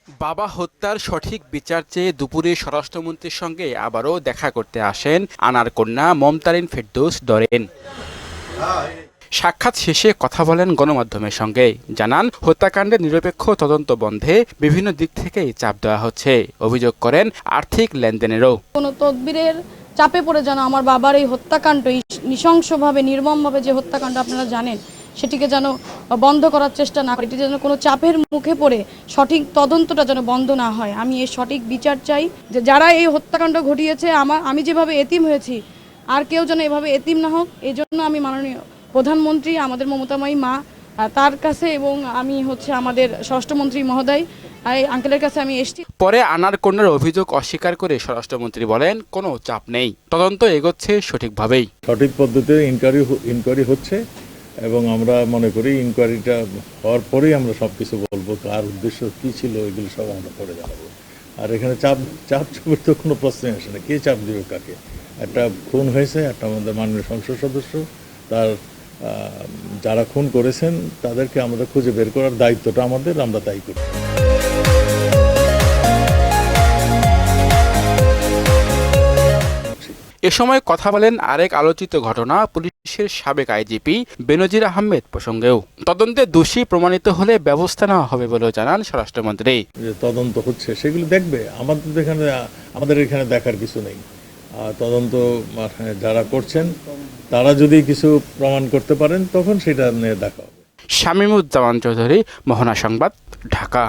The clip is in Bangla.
বাবা হত্যার সঠিক বিচার চেয়ে দুপুরে স্বরাষ্ট্রমন্ত্রীর সঙ্গে আবারও দেখা করতে আসেন আনার কন্যা মমতারিন ফেরদৌস ডরেন। সাক্ষাৎ শেষে কথা বলেন গণমাধ্যমের সঙ্গে, জানান হত্যাকাণ্ডের নিরপেক্ষ তদন্ত বন্ধে বিভিন্ন দিক থেকেই চাপ দেওয়া হচ্ছে। অভিযোগ করেন আর্থিক লেনদেনেরও কোনো তদবিরের চাপে পড়ে যেন আমার বাবার এই হত্যাকাণ্ড, এই নৃশংসভাবে নির্মমভাবে যে হত্যাকাণ্ড আপনারা জানেন, সেটিকে যেন বন্ধ করার চেষ্টা না করে, এটি যেন কোনো চাপের মুখে পড়ে সঠিক তদন্তটা যেন বন্ধ না হয়। আমি এর সঠিক বিচার চাই, যে যারা এই হত্যাকাণ্ড ঘটিয়েছে, আমি যেভাবে এতিম হয়েছি আর কেউ যেন এভাবে এতিম না হোক। এই জন্য আমি মাননীয় প্রধানমন্ত্রী, আমাদের মমতাময়ী মা, তার কাছে এবং আমি আমাদের স্বরাষ্ট্রমন্ত্রী মহোদয় আঙ্কেলের কাছে আমি এসেছি। পরে আনার কন্যার অভিযোগ অস্বীকার করে স্বরাষ্ট্রমন্ত্রী বলেন, কোনো চাপ নেই, তদন্ত এগোচ্ছে সঠিকভাবেই। সঠিক পদ্ধতিতে ইনকোয়ারি হচ্ছে এবং আমরা মনে করি ইনকোয়ারিটা হওয়ার পরেই আমরা সব কিছু বলবো, কার উদ্দেশ্য কী ছিল এগুলো সব আমরা পরে জানাবো। আর এখানে চাপের তো কোনো প্রশ্নই আসে না, কে চাপ দেবে কাকে। একটা খুন হয়েছে, একটা আমাদের মাননীয় সংসদ সদস্য, তার যারা খুন করেছেন তাদেরকে আমাদের খুঁজে বের করার দায়িত্বটা আমাদের, আমরা তাই করি। এ সময় কথা বলেন আরেক আলোচিত ঘটনা পুলিশের সাবেক আইজিপি বেনজির আহমেদ প্রসঙ্গেও। তদন্তে দোষী প্রমাণিত হলে ব্যবস্থা নেওয়া হবে বলেও জানান স্বরাষ্ট্রমন্ত্রী। যে তদন্ত হচ্ছে সেগুলো দেখবে, আমাদের এখানে দেখার কিছু নেই। তদন্ত যারা করছেন তারা যদি কিছু প্রমাণ করতে পারেন তখন সেটা নিয়ে দেখা হবে। শামীমুজ্জামান চৌধুরী, মোহনা সংবাদ, ঢাকা।